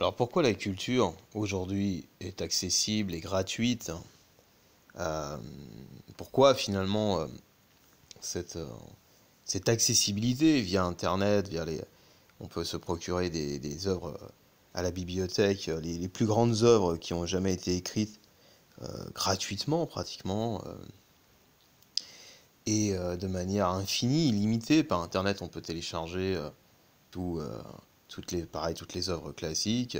Alors pourquoi la culture aujourd'hui est accessible et gratuite? Euh, Pourquoi finalement cette, euh, cette accessibilité via Internet, on peut se procurer des œuvres à la bibliothèque, les plus grandes œuvres qui ont jamais été écrites gratuitement pratiquement et de manière infinie, illimitée. Par Internet, on peut télécharger tout, euh, toutes les œuvres classiques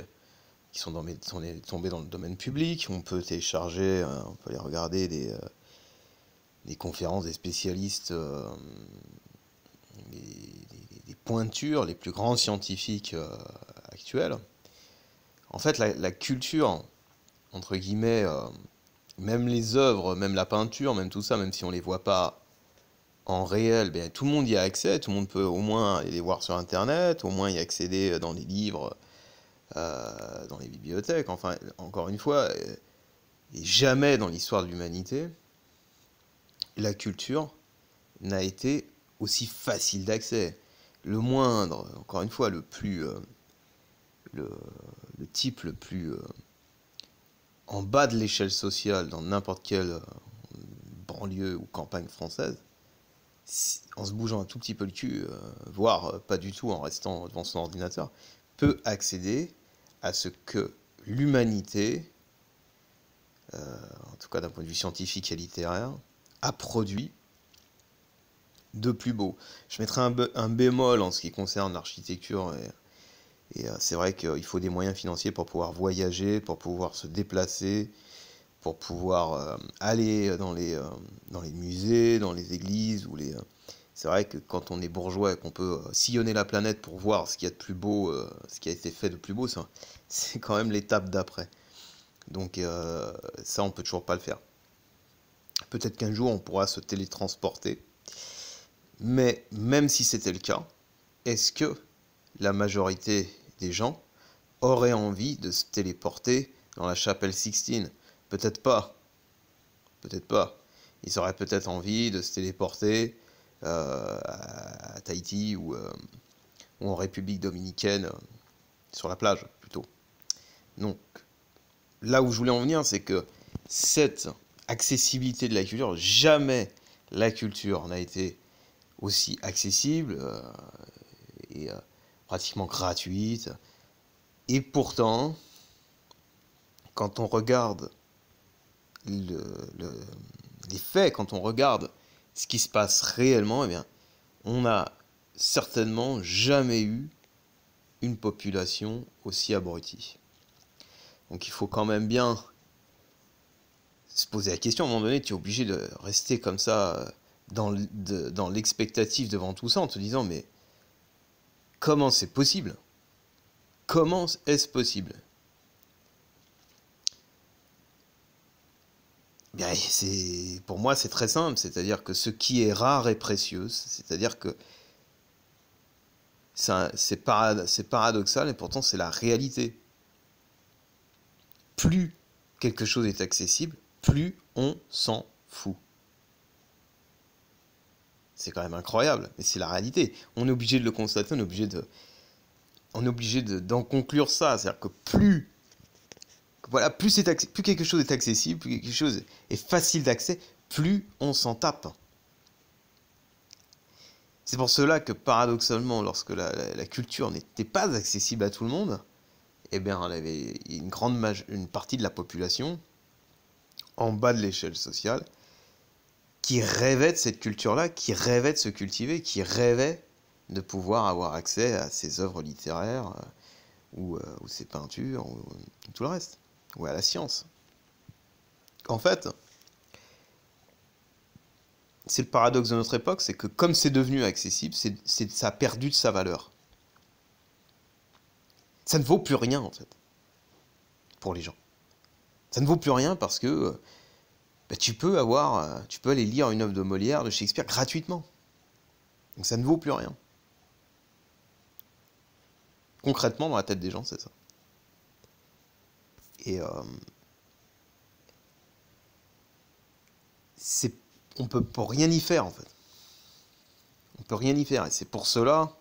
qui sont tombés dans le domaine public. On peut télécharger, on peut aller regarder des conférences des spécialistes, des pointures, les plus grands scientifiques actuels. En fait, la culture, entre guillemets, même les œuvres, même la peinture, même tout ça, même si on ne les voit pas en réel, ben, tout le monde y a accès, tout le monde peut au moins aller les voir sur Internet, au moins y accéder dans les livres, dans les bibliothèques. Enfin, encore une fois, et jamais dans l'histoire de l'humanité, la culture n'a été aussi facile d'accès. Le moindre, encore une fois, le, le type le plus en bas de l'échelle sociale dans n'importe quelle banlieue ou campagne française, en se bougeant un tout petit peu le cul, voire pas du tout en restant devant son ordinateur, peut accéder à ce que l'humanité, en tout cas d'un point de vue scientifique et littéraire, a produit de plus beau. Je mettrai un bémol en ce qui concerne l'architecture, et c'est vrai qu'il faut des moyens financiers pour pouvoir voyager, pour pouvoir se déplacer, pour pouvoir aller dans les musées, dans les églises. C'est vrai que quand on est bourgeois et qu'on peut sillonner la planète pour voir ce qu'il y a de plus beau, ce qui a été fait de plus beau, c'est quand même l'étape d'après. Donc ça, on peut toujours pas le faire. Peut-être qu'un jour, on pourra se télétransporter. Mais même si c'était le cas, est-ce que la majorité des gens auraient envie de se téléporter dans la chapelle Sixtine? Peut-être pas. Peut-être pas. Ils auraient peut-être envie de se téléporter à Tahiti ou en République dominicaine, sur la plage plutôt. Donc, là où je voulais en venir, c'est que cette accessibilité de la culture, jamais la culture n'a été aussi accessible et pratiquement gratuite. Et pourtant, quand on regarde le, le, les faits, quand on regarde ce qui se passe réellement, eh bien, on n'a certainement jamais eu une population aussi abrutie. Donc il faut quand même bien se poser la question. À un moment donné, tu es obligé de rester comme ça dans l'expectative devant tout ça en te disant mais comment c'est possible? Comment est-ce possible? Bien, pour moi, c'est très simple, c'est-à-dire que ce qui est rare est précieux, c'est-à-dire que c'est paradoxal et pourtant c'est la réalité. Plus quelque chose est accessible, plus on s'en fout. C'est quand même incroyable, mais c'est la réalité. On est obligé de le constater, on est obligé d'en conclure ça. C'est-à-dire que voilà, plus quelque chose est accessible, plus quelque chose est facile d'accès, plus on s'en tape. C'est pour cela que paradoxalement, lorsque la culture n'était pas accessible à tout le monde, eh bien, il y avait une partie de la population, en bas de l'échelle sociale, qui rêvait de cette culture-là, qui rêvait de se cultiver, qui rêvait de pouvoir avoir accès à ses œuvres littéraires, ou ses peintures, ou tout le reste, ou à la science. En fait, c'est le paradoxe de notre époque, c'est que comme c'est devenu accessible, ça a perdu de sa valeur. Ça ne vaut plus rien, en fait, pour les gens. Ça ne vaut plus rien parce que tu peux aller lire une œuvre de Molière, de Shakespeare, gratuitement. Donc ça ne vaut plus rien. Concrètement, dans la tête des gens, c'est ça. Et on peut rien y faire, en fait. On peut rien y faire. Et c'est pour cela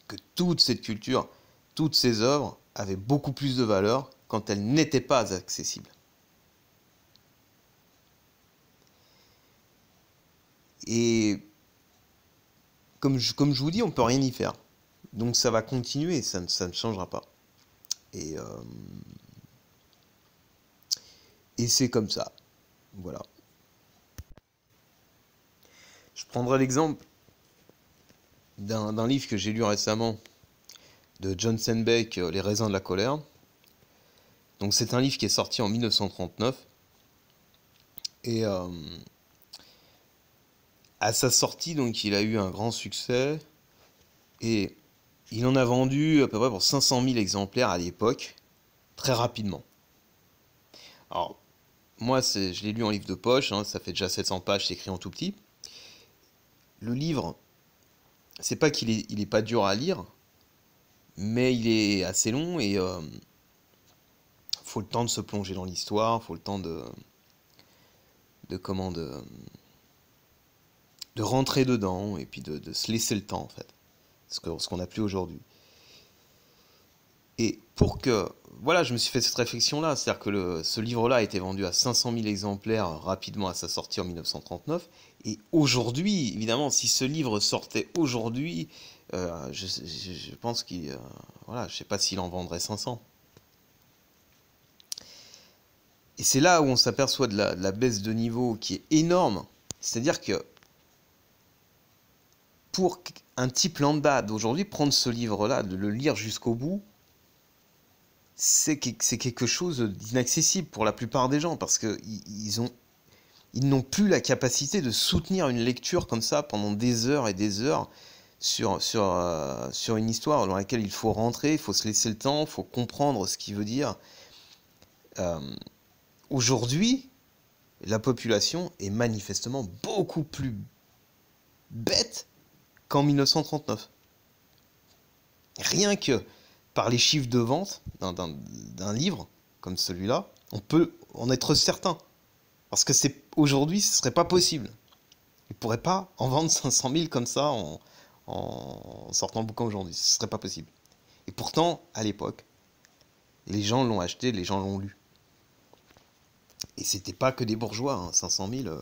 que toute cette culture, toutes ces œuvres avait beaucoup plus de valeur quand elle n'était pas accessible. Et comme je vous dis, on ne peut rien y faire. Donc ça va continuer, ça ne changera pas. Et c'est comme ça. Voilà. Je prendrai l'exemple d'un livre que j'ai lu récemment de John Steinbeck, Les raisins de la colère. Donc c'est un livre qui est sorti en 1939. Et à sa sortie, donc il a eu un grand succès. Et il en a vendu à peu près pour 500 000 exemplaires à l'époque, très rapidement. Alors, moi, je l'ai lu en livre de poche, hein, ça fait déjà 700 pages, c'est écrit en tout petit. Le livre, c'est pas qu'il est pas dur à lire, mais il est assez long et faut le temps de se plonger dans l'histoire, faut le temps de rentrer dedans et puis de se laisser le temps en fait, ce qu'on n'a plus aujourd'hui. Et pour que, voilà, je me suis fait cette réflexion-là, c'est-à-dire que ce livre-là a été vendu à 500 000 exemplaires rapidement à sa sortie en 1939, et aujourd'hui, évidemment, si ce livre sortait aujourd'hui, je pense qu'il, voilà, je sais pas s'il en vendrait 500. Et c'est là où on s'aperçoit de la baisse de niveau qui est énorme, c'est-à-dire que pour un type lambda d'aujourd'hui, prendre ce livre-là, de le lire jusqu'au bout, c'est quelque chose d'inaccessible pour la plupart des gens, parce qu'ils n'ont plus la capacité de soutenir une lecture comme ça pendant des heures et des heures sur une histoire dans laquelle il faut rentrer, il faut se laisser le temps, il faut comprendre ce qu'il veut dire. Aujourd'hui, la population est manifestement beaucoup plus bête qu'en 1939. Rien que par les chiffres de vente d'un livre comme celui-là, on peut en être certain. Parce que aujourd'hui, ce ne serait pas possible. Ils ne pourraient pas en vendre 500 000 comme ça en sortant le bouquin aujourd'hui. Ce ne serait pas possible. Et pourtant, à l'époque, les gens l'ont acheté, les gens l'ont lu. Et c'était pas que des bourgeois, hein. 500 000,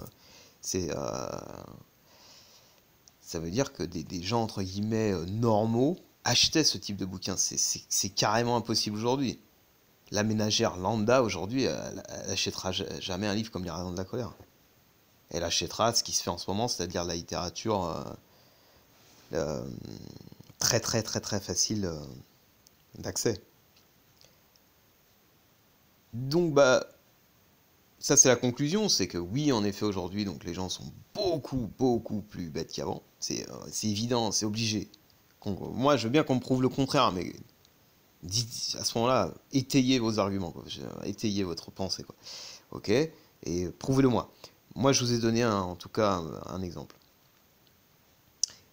ça veut dire que des gens, entre guillemets, normaux achetaient ce type de bouquin. C'est carrément impossible aujourd'hui. La ménagère lambda, aujourd'hui, elle achètera jamais un livre comme Les raisins de la colère. Elle achètera ce qui se fait en ce moment, c'est-à-dire la littérature très très très très facile d'accès. Donc ça c'est la conclusion, c'est que oui, en effet, aujourd'hui, donc les gens sont beaucoup beaucoup plus bêtes qu'avant. C'est évident, c'est obligé. Moi, je veux bien qu'on me prouve le contraire, mais dites à ce moment-là, étayez vos arguments, quoi. Étayez votre pensée, quoi. Ok, et prouvez-le moi. Moi, je vous ai donné en tout cas un exemple.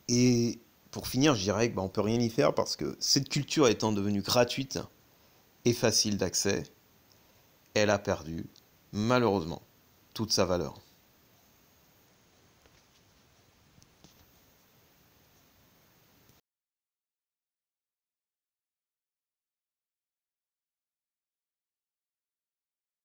Et pour finir, je dirais que on peut rien y faire parce que cette culture étant devenue gratuite et facile d'accès, elle a perdu, malheureusement, toute sa valeur.